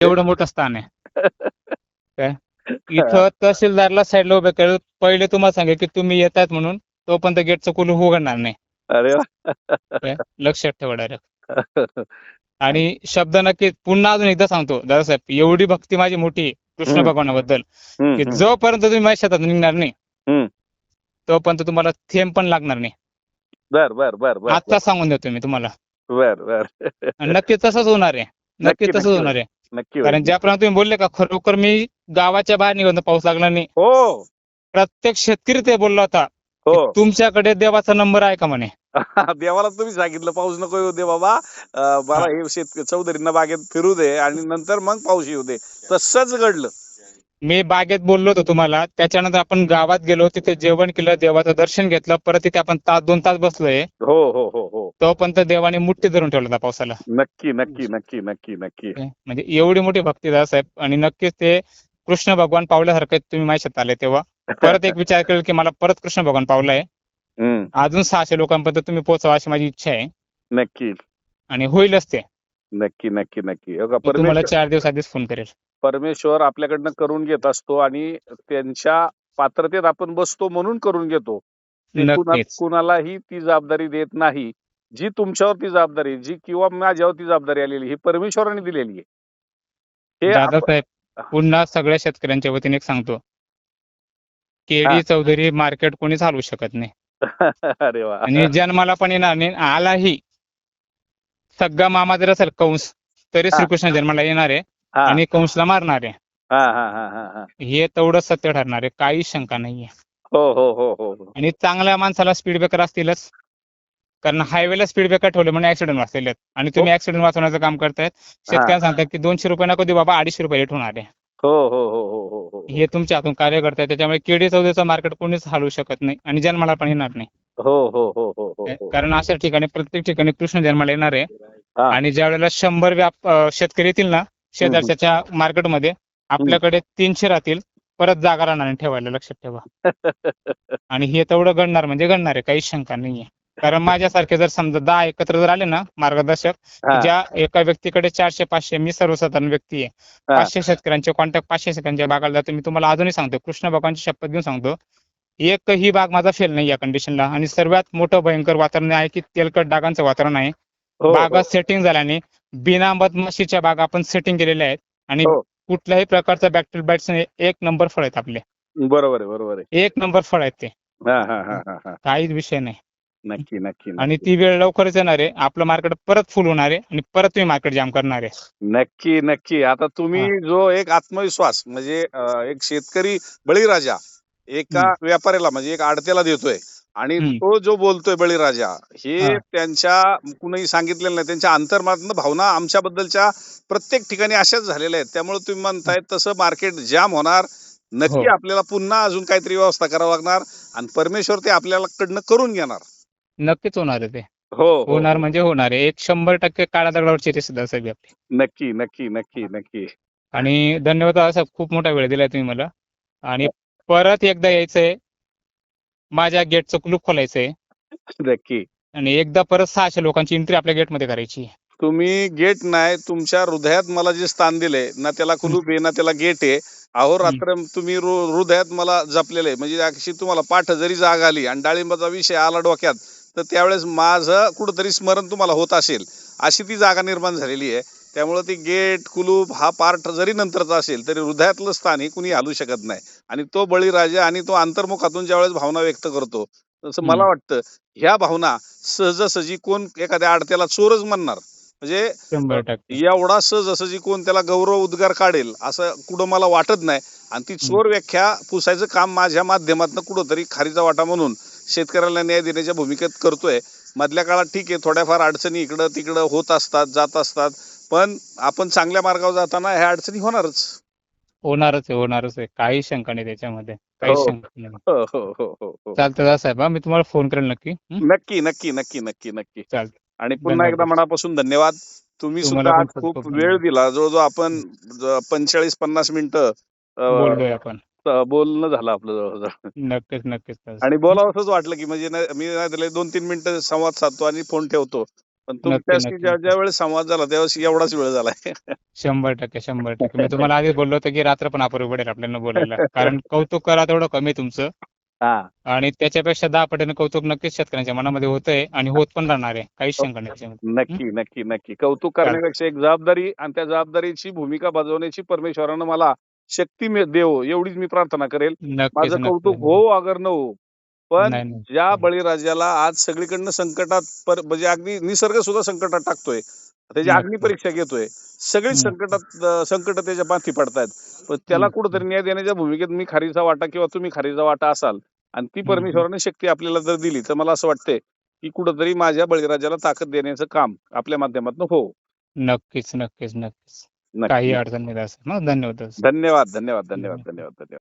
एवढं मोठं स्थान आहे. काय इथं तहसीलदारला साईडला उभे करेल. पहिले तुम्हाला सांगेल की तुम्ही येतात म्हणून तोपर्यंत गेटचं कुलूप उघडणार नाही. अरे वा. काय लक्षात ठेवा डायरेक्ट. आणि शब्द नक्की पुन्हा अजून एकदा सांगतो दादासाहेब, एवढी भक्ती माझी मोठी आहे कृष्ण भगवानाबद्दल की जोपर्यंत तुम्ही माझ्या शेतात निघणार नाही तोपर्यंत तुम्हाला थेंब पण लागणार नाही. बर बर बर बर आता सांगून देतो मी तुम्हाला. बर बर. आणि नक्की तसंच होणार आहे. नक्की तसंच होणार आहे. नक्की कारण ज्याप्रमाणे तुम्ही बोलले का खरोखर मी गावाच्या बाहेर निघून पाऊस लागला नाही. हो. प्रत्येक शेतकरी ते बोलला होता की हो. तुमच्याकडे देवाचा नंबर आहे का म्हणे. देवाला तुम्ही सांगितलं पाऊस नको येऊ दे बाबा, मला हे शेतकरी चौधरींना बागेत फिरू दे आणि नंतर मग पाऊस येऊ दे. तसंच घडलं. मी बागेत बोललो होतो तुम्हाला. त्याच्यानंतर आपण गावात गेलो, तिथे जेवण केलं, देवाचं दर्शन घेतलं, परत तिथे आपण 1-2 तास बसलोय. हो हो हो हो. तोपर्यंत देवाने मुठ्ठी धरून ठेवला होता पावसाला. नक्की नक्की नक्की नक्की नक्की. म्हणजे एवढी मोठी भक्ती दादासाहेब. आणि नक्कीच ते कृष्ण भगवान पावल्यासारखे तुम्ही माझ्या शेतात आले तेव्हा परत एक विचार केला की मला परत कृष्ण भगवान पावलाय. अजून 600 लोकांपर्यंत तुम्ही पोहोचावा अशी माझी इच्छा आहे. नक्की. आणि होईलच ते. नक्की नक्की नक्की. तुम्हाला 4 दिवस आधीच फोन करेल. परमेश्वर आपल्याकडनं करून घेत असतो आणि त्यांच्या पात्रतेत आपण बसतो म्हणून करून घेतो. कुणालाही ती जबाबदारी देत नाही. जी तुमच्यावरती जबाबदारी, जी किंवा माझ्यावरती जबाबदारी आलेली ही परमेश्वराने दिलेली आहे. दादासाहेब पुन्हा सगळ्या शेतकऱ्यांच्या वतीने एक सांगतो, केडी चौधरी मार्केट कोणीच हलवू शकत नाही. अरे वा. आणि जन्माला पण येणार नाही. आलाही सगळा मामा जर असेल कंस तरी श्रीकृष्ण जन्माला येणार आहे आणि कंसला मारणार आहे. हे तेवढं सत्य ठरणार आहे, काही शंका नाहीये. हो हो हो हो. आणि चांगल्या माणसाला स्पीड ब्रेकर असतीलच, कारण हायवेला स्पीड ब्रेकर ठेवले म्हणून ऍक्सिडेंट वाचलेले आहेत. आणि तुम्ही ऍक्सिडेंट वाचवण्याचं काम करतायत. शेतकऱ्यांना सांगतात की 200 रुपये नको देऊ बाबा, 250 रुपये लेट होणार आहे. हो हो हो हो हो. हे तुमच्या हातून कार्य करताय. त्याच्यामुळे केडी चौधरीचं मार्केट कोणीच हलवू शकत नाही आणि जन्माला पण येणार नाही. हो हो हो हो हो. कारण अशा ठिकाणी प्रत्येक ठिकाणी कृष्ण जन्माला येणार आहे. आणि ज्या वेळेला 100 शेतकरी येतील ना शेजारच्या मार्केटमध्ये, आपल्याकडे 300 राहतील. परत जागा राहणार नाही ठेवायला, लक्षात ठेवा. आणि हे तेवढं घडणार म्हणजे घडणार आहे, काहीच शंका नाहीये. कारण माझ्यासारखे जर समजा 10 एकत्र जर आले ना मार्गदर्शक, ज्या एका व्यक्तीकडे 400-500, मी सर्वसाधारण व्यक्ती आहे, 500 शेतकऱ्यांचे कॉन्टॅक्ट 500 शेतकऱ्यांच्या बागाला जातो. मी तुम्हाला अजूनही सांगतो, कृष्ण भगवानची शपथ घेऊन सांगतो, एकही बाग माझा फेल नाही या कंडिशनला. आणि सर्वात मोठं भयंकर वातावरण आहे की तेलकट डागांचं वातावरण आहे. बागा सेटिंग झाल्याने बिना मधमाशीच्या बागा आपण सेटिंग केलेल्या आहेत. आणि कुठल्याही प्रकारचा बॅक्टेरियल बाईट्स एक नंबर फळ आहेत आपले. बरोबर आहे बरोबर आहे. एक नंबर फळ आहेत ते. काहीच विषय नाही. नक्की नक्की. आणि ती वेळ लवकरच येणार आहे. आपलं मार्केट परत फुल होणार आहे आणि परत तुम्ही मार्केट जाम करणार आहे. नक्की नक्की. आता तुम्ही जो एक आत्मविश्वास म्हणजे एक शेतकरी बळीराजा एका व्यापाऱ्याला म्हणजे एक आडत्याला देतोय आणि तो जो बोलतोय बळीराजा, हे त्यांच्या कुणीही सांगितलेलं नाही. त्यांच्या अंतर्मनातनं भावना आमच्याबद्दलच्या प्रत्येक ठिकाणी अशाच झालेल्या आहेत. त्यामुळे तुम्ही म्हणताय तसं मार्केट जाम होणार. नक्की आपल्याला पुन्हा अजून काहीतरी व्यवस्था करावी लागणार आणि परमेश्वर ते आपल्याला कडनं करून घेणार. नक्कीच होणार आहे ते. हो होणार म्हणजे होणार आहे. 100% काळ्या दगडावरची रेषा दादासाहेब आपली. नक्की नक्की नक्की नक्की. आणि धन्यवाद दादासाहेब, खूप मोठा वेळ दिलाय तुम्ही मला. आणि परत एकदा यायचंय, माझ्या गेटचं कुलूप खोलायचंय. नक्की. आणि एकदा परत 600 लोकांची एंट्री आपल्या गेटमध्ये करायची. तुम्ही गेट नाही, तुमच्या हृदयात मला जे स्थान दिले ना त्याला कुलूप आहे ना त्याला गेट आहे. अहोरात्र तुम्ही हृदयात मला जपलेलं आहे. म्हणजे अशी तुम्हाला पाठ जरी जाग आली आणि डाळिंबाचा विषय आला डोक्यात तर त्यावेळेस माझं कुठंतरी स्मरण तुम्हाला होत असेल, अशी ती जागा निर्माण झालेली आहे. त्यामुळे ती गेट कुलूप हा पार्ट जरी नंतरचा असेल तरी हृदयातलं स्थान हे कुणी हलवू शकत नाही. आणि तो बळीराजा आणि तो अंतर्मुखातून ज्यावेळेस भावना व्यक्त करतो, तसं मला वाटतं ह्या भावना सहजासहजी कोण एखाद्या आडत्याला चोरच म्हणणार, म्हणजे 100% एवढा सहजासहजी कोण त्याला गौरव उद्गार काढेल असं कुठं मला वाटत नाही. आणि ती चोर व्याख्या पुसायचं काम माझ्या माध्यमातून कुठंतरी खारीचा वाटा म्हणून शेतकऱ्याला न्याय देण्याच्या भूमिकेत करतोय. मधल्या काळात ठीक आहे, थोड्याफार अडचणी इकडं तिकडं होत असतात, जात असतात, पण आपण चांगल्या मार्गावर जाताना ह्या अडचणी होणारच. होणारच आहे. काही शंका नाही त्याच्यामध्ये, काही शंका नाही. हो हो हो हो. चालतं साहेब, मी तुम्हाला फोन करेल नक्की. नक्की नक्की नक्की नक्की नक्की. चालतं. आणि पुन्हा एकदा मनापासून धन्यवाद. तुम्ही सुद्धा आज खूप वेळ दिला. जवळजवळ आपण 45-50 मिनिटं बोललोय आपण. बोलणं झालं आपलं जवळजवळ. नक्कीच. आणि बोलावंसच वाटलं की म्हणजे मी 2-3 मिनिटं संवाद साधतो आणि फोन ठेवतो. पण नक्की तुमच्याशी नक्की ज्या ज्या वेळेस संवाद झाला त्यावेळेस एवढाच वेळ झालाय. 100% मी तुम्हाला आधीच बोललो होतो की रात्र पण अपुरी पडेल आपल्याला बोलायला, कारण कौतुक करा तेवढं कमी तुमचं, हा आणि त्याच्यापेक्षा 10 पटीने कौतुक नक्कीच शेतकऱ्यांच्या मनामध्ये होतंय आणि होत पण राहणार आहे, काहीच शंका नाही त्याच्यामध्ये. नक्की नक्की नक्की कौतुक चालतंय. करण्यापेक्षा एक जबाबदारी, आणि त्या जबाबदारीची भूमिका बजावण्याची परमेश्वरानं मला शक्ती देव, एवढीच मी प्रार्थना करेल. नक्कीच माझं कौतुक नक्की. हो अगर न हो, पण नाही नाही ज्या बळीराजाला आज सगळीकडनं संकटात म्हणजे अगदी निसर्ग सुद्धा संकटात टाकतोय, त्याची अग्नी नक्की. परीक्षा घेतोय, सगळीच संकट त्याच्या पाठी पडतायत, पण त्याला कुठेतरी न्याय देण्याच्या भूमिकेत मी खारीचा वाटा किंवा तुम्ही खारीचा वाटा असाल, आणि ती परमेश्वराने शक्ती आपल्याला जर दिली तर मला असं वाटतंय की कुठंतरी माझ्या बळीराजाला ताकद देण्याचं काम आपल्या माध्यमातून हो. नक्कीच नक्कीच नक्कीच. काही नक्की. अडचण नाही असं. धन्यवाद. धन्यवाद धन्यवाद धन्यवाद धन्यवाद धन्यवाद.